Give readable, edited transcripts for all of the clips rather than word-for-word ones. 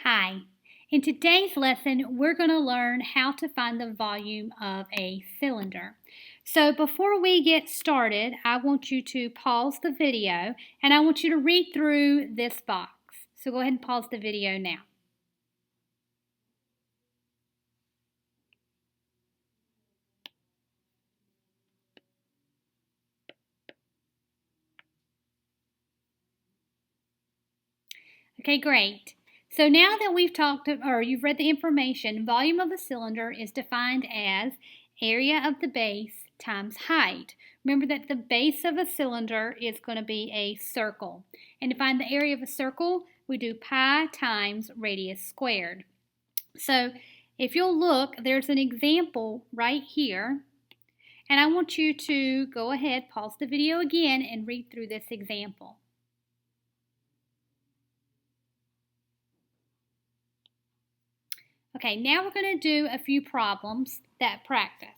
Hi. In today's lesson, we're going to learn how to find the volume of a cylinder. So before we get started, I want you to pause the video and I want you to read through this box. So go ahead and pause the video now. Okay, great. So now that we've talked, or you've read the information, volume of a cylinder is defined as area of the base times height. Remember that the base of a cylinder is going to be a circle. And to find the area of a circle, we do pi times radius squared. So if you'll look, there's an example right here. And I want you to go ahead, pause the video again, and read through this example. Okay, now we're going to do a few problems that practice.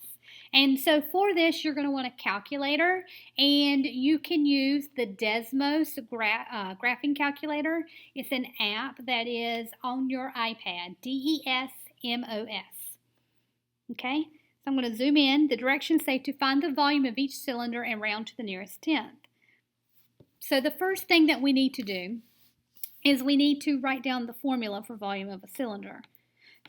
And so for this, you're going to want a calculator, and you can use the Desmos graphing calculator. It's an app that is on your iPad, DESMOS. Okay, so I'm going to zoom in. The directions say to find the volume of each cylinder and round to the nearest tenth. So the first thing that we need to do is we need to write down the formula for volume of a cylinder.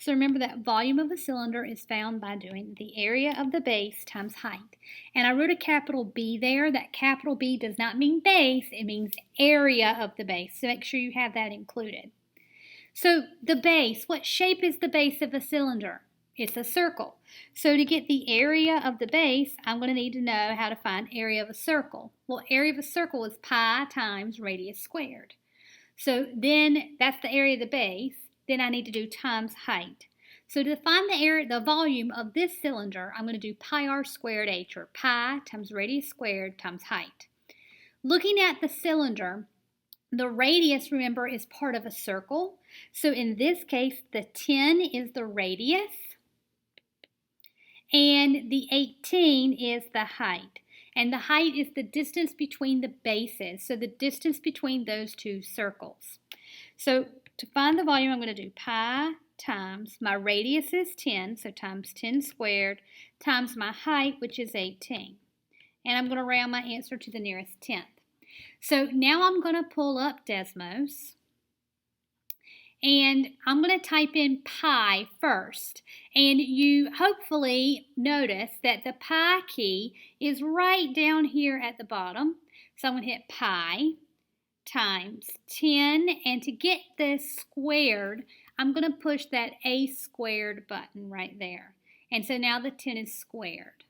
So remember that volume of a cylinder is found by doing the area of the base times height. And I wrote a capital B there. That capital B does not mean base, it means area of the base. So make sure you have that included. So the base, what shape is the base of a cylinder? It's a circle. So to get the area of the base, I'm going to need to know how to find area of a circle. Well, area of a circle is pi times radius squared. So then that's the area of the base. Then I need to do times height. So to find the volume of this cylinder, I'm going to do pi r squared h, or pi times radius squared times height. Looking at the cylinder, the radius, remember, is part of a circle. So in this case, the 10 is the radius, and the 18 is the height. And the height is the distance between the bases, so the distance between those two circles. So to find the volume, I'm going to do pi times, my radius is 10, so times 10 squared, times my height, which is 18. And I'm going to round my answer to the nearest tenth. So now I'm going to pull up Desmos, and I'm going to type in pi first. And you hopefully notice that the pi key is right down here at the bottom. So I'm going to hit pi times 10, and to get this squared, I'm going to push that a squared button right there. And so now the 10 is squared.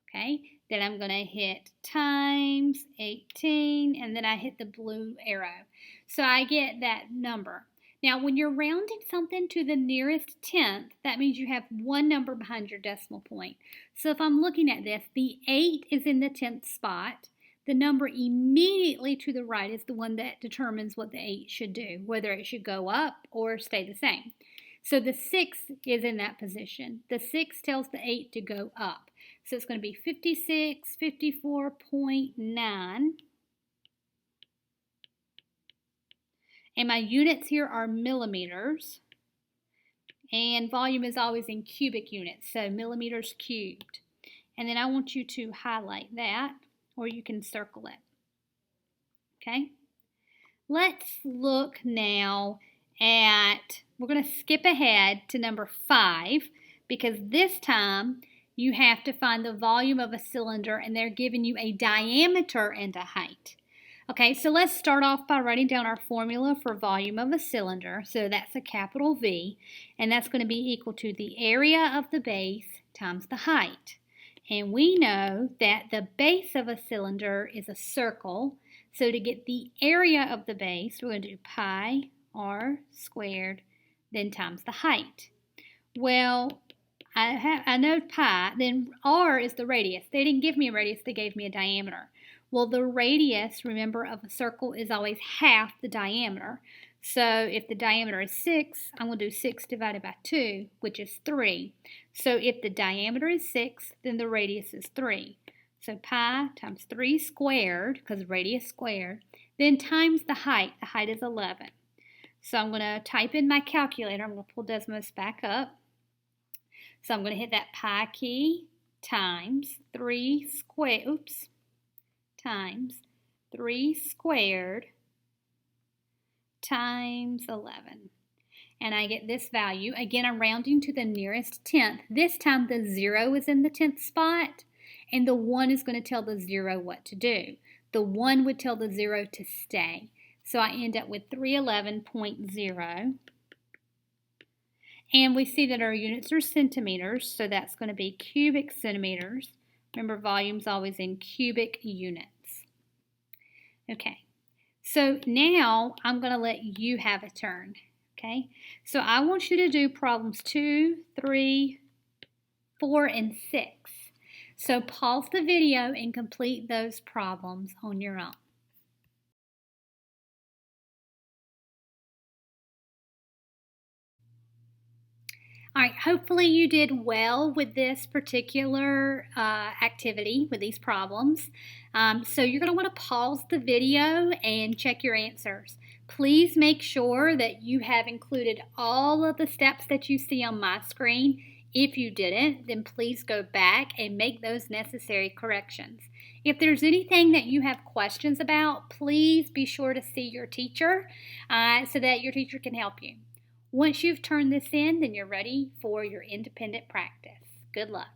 Okay, then I'm going to hit times 18, and then I hit the blue arrow. So I get that number. Now, when you're rounding something to the nearest tenth, that means you have one number behind your decimal point. So if I'm looking at this, the 8 is in the 10th spot. The number immediately to the right is the one that determines what the 8 should do, whether it should go up or stay the same. So the 6 is in that position. The 6 tells the 8 to go up. So it's going to be 56, 54.9. And my units here are millimeters. And volume is always in cubic units, so millimeters cubed. And then I want you to highlight that, or you can circle it. Okay? Let's look now at, we're going to skip ahead to number 5, because this time you have to find the volume of a cylinder, and they're giving you a diameter and a height. Okay, so let's start off by writing down our formula for volume of a cylinder. So that's a capital V, and that's going to be equal to the area of the base times the height. And we know that the base of a cylinder is a circle. So to get the area of the base, we're going to do pi r squared, then times the height. Well, I know pi, then r is the radius. They didn't give me a radius, they gave me a diameter. Well, the radius, remember, of a circle is always half the diameter. So if the diameter is 6, I'm going to do 6 divided by 2, which is 3. So if the diameter is 6, then the radius is 3. So pi times 3 squared, because radius squared, then times the height. The height is 11. So I'm going to type in my calculator. I'm going to pull Desmos back up. So I'm going to hit that pi key times 3 squared, times 3 squared times 11. And I get this value. Again, I'm rounding to the nearest tenth. This time the 0 is in the 10th spot, and the 1 is going to tell the 0 what to do. The 1 would tell the 0 to stay. So I end up with 311.0. And we see that our units are centimeters, so that's going to be cubic centimeters. Remember, volume's always in cubic units. Okay, so now I'm going to let you have a turn. Okay, so I want you to do problems 2, 3, 4, and 6. So pause the video and complete those problems on your own. All right, hopefully you did well with this particular activity, with these problems. So you're going to want to pause the video and check your answers. Please make sure that you have included all of the steps that you see on my screen. If you didn't, then please go back and make those necessary corrections. If there's anything that you have questions about, please be sure to see your teacher so that your teacher can help you. Once you've turned this in, then you're ready for your independent practice. Good luck.